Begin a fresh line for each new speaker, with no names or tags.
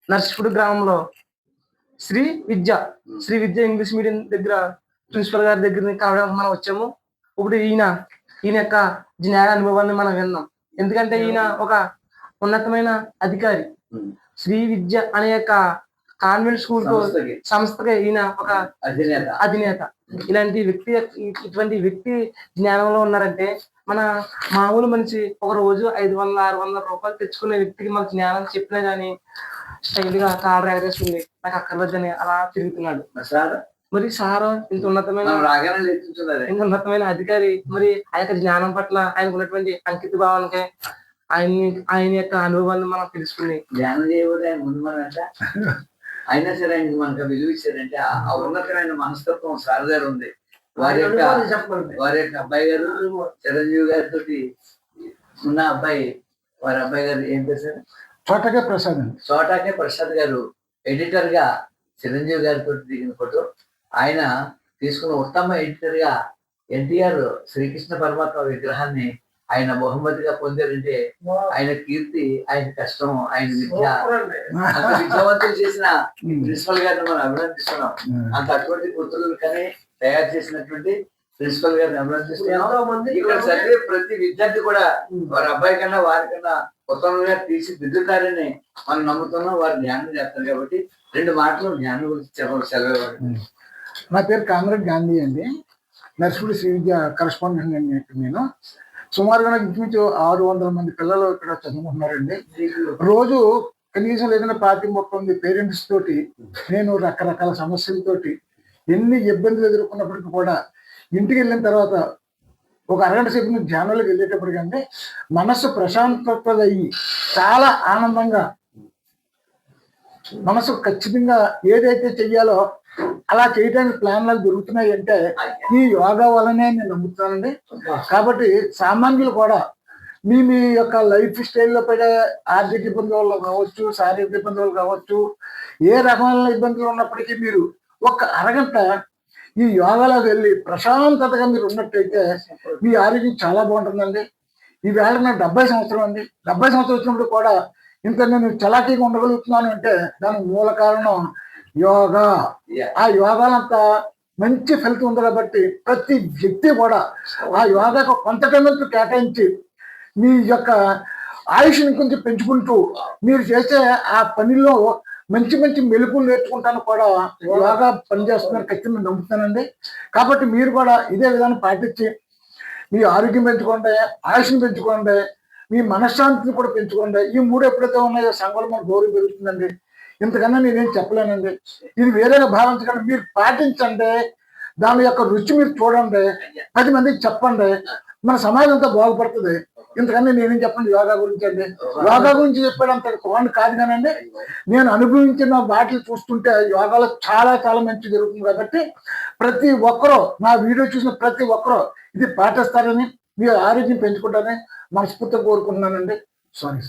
నర్సిపూడి గ్రామంలో శ్రీ విద్య English medium దగ్గర principal గారి దగ్గర కావడానికి మనం వచ్చాము. ఇప్పుడు ఈయన యొక్క జ్ఞాన అనుభవాన్ని మనం విన్నాం. ఎందుకంటే ఈయన ఒక ఉన్నతమైన అధికారి. శ్రీ విద్య అనే యొక్క కాన్వెంట్ స్కూల్ సంస్థకి ఈయన ఒక అధినేత. ఇటువంటి వ్యక్తి జ్ఞానంలో ఉన్నారంటే మన మామూలు మనిషి ఒక రోజు 500-600 రూపాయలు తెచ్చుకునే వ్యక్తికి మన జ్ఞానం చెప్పినా గానీ స్టైల్ గా కాళ్ళు ఎగరేసుకుని నాకు అక్కర్లేదని అలా తిరుగుతున్నాడు. మరి సార్ ఇంత ఉన్నతమైన అధికారి, మరి ఆ యొక్క జ్ఞానం పట్ల ఆయనకు ఉన్నటువంటి అంకిత భావానికి ఆయన యొక్క అనుభవాన్ని మనం తెలుసుకుని
ధ్యానం చేయబోతే ఆయన ముందు మనం అంటే అయినా సరే ఆయనకి మనకు విలువ ఇచ్చారంటే ఆ ఉన్నతమైన మనస్తత్వం సార్ గారు ఉంది. వారి యొక్క అబ్బాయి గారు చిరంజీవి గారితో ఉన్న వారి అబ్బాయి గారు ఏం చేశారు? చోటాకే ప్రసాద్ గారు ఎడిటర్ గా చిరంజీవి గారితో దిగిన ఫోటో. ఆయన తీసుకున్న ఉత్తమ ఎడిటర్ గా ఎన్టీఆర్ శ్రీకృష్ణ పరమాత్మ విగ్రహాన్ని ఆయన బహుమతిగా పొందారంటే ఆయన కీర్తి, ఆయన కష్టం, ఆయన విద్య, అంత విద్యావంతులు చేసిన ప్రిన్సిపల్ గారిని మనం అభినందిస్తున్నాం. అంత అటువంటి పుత్రులు కానీ తయారు చేసినటువంటి ప్రిన్సిపల్ గారిని అభినందిస్తున్నాం. ఇక్కడ చదివే ప్రతి విద్యార్థి కూడా వారి అబ్బాయి కన్నా వారికన్నా ఉత్తమంగా తీర్చిదిద్దుతారని మనం నమ్ముతున్నాం. వారు ధ్యానం చేస్తారు కాబట్టి 2 మాటలు ధ్యానం గురించి సెలవు.
నా పేరు కామరేడ్ గాంధీ అండి. నర్సిపూడి శ్రీ విద్య కరెస్పాండెంట్ అండి. నేను సుమారుగా ఇంచుమించు 600 మంది పిల్లలు ఇక్కడ చదువుకుంటున్నారండి. రోజు కనీసం ఏదైనా 30 పేరెంట్స్ తోటి నేను రకరకాల సమస్యలతోటి ఎన్ని ఇబ్బందులు ఎదుర్కొన్నప్పటికీ కూడా ఇంటికి వెళ్ళిన తర్వాత ఒక అరగంట సేపు ధ్యానంలోకి వెళ్ళేటప్పటికంటే మనస్సు ప్రశాంతత అయ్యి చాలా ఆనందంగా మనసు ఖచ్చితంగా ఏదైతే చెయ్యాలో అలా చేయడానికి ప్లాన్లు దొరుకుతున్నాయి అంటే ఈ యోగా వల్లనే నేను నమ్ముతానండి. కాబట్టి సామాన్యులు కూడా మీ యొక్క లైఫ్ స్టైల్లో పడే ఆర్థిక ఇబ్బందుల వల్ల కావచ్చు, శారీరక ఇబ్బందులు కావచ్చు, ఏ రకమైన ఇబ్బందులు ఉన్నప్పటికీ మీరు ఒక అరగంట ఈ యోగాలోకి వెళ్ళి ప్రశాంతతగా మీరు ఉన్నట్టయితే మీ ఆరోగ్యం చాలా బాగుంటుందండి. ఈవేళ నాకు 70 సంవత్సరం అండి. 70 సంవత్సరం వచ్చినప్పుడు కూడా ఇంత నేను చలాకీగా ఉండగలుగుతున్నాను అంటే దానికి మూల కారణం యోగా. ఆ యోగాలంతా మంచి ఫలితం ఉంది కాబట్టి ప్రతి వ్యక్తి కూడా ఆ యోగాకు కొంత టైం కేటాయించి మీ యొక్క ఆయుష్ని కొంచెం పెంచుకుంటూ మీరు చేసే ఆ పనిలో మంచి మంచి మెలుపులు నేర్చుకుంటాను కూడా యోగా పనిచేస్తుందని ఖచ్చితంగా నమ్ముతానండి. కాబట్టి మీరు కూడా ఇదే విధానం పాటించి మీ ఆరోగ్యం పెంచుకోండి, ఆయుష్ని పెంచుకోండి, మీ మనశ్శాంతిని కూడా పెంచుకోండి. ఈ 3 ఎప్పుడైతే ఉన్నాయో సంఘంలో మన గౌరవం పెరుగుతుందండి. ఇంతకన్నా నేనేం చెప్పలేనండి. ఇది వేరేగా భావించకండి, మీరు పాటించండి. దాని యొక్క రుచి మీరు చూడండి, 10 మందికి చెప్పండి. మన సమాజం అంతా బాగుపడుతుంది. ఇంతకన్నా నేనేం చెప్పండి యోగా గురించి అండి. యోగా గురించి చెప్పేటంత కోండి కాదు కానండి. నేను అనుభవించిన వాటిని చూస్తుంటే యోగాలో చాలా చాలా మంచి జరుగుతుంది. కాబట్టి ప్రతి ఒక్కరూ నా వీడియో చూసిన ప్రతి ఒక్కరూ ఇది పాటిస్తారని, మీ ఆరోగ్యం పెంచుకుంటారని మనస్ఫూర్తిగా కోరుకుంటున్నానండి. సారీ.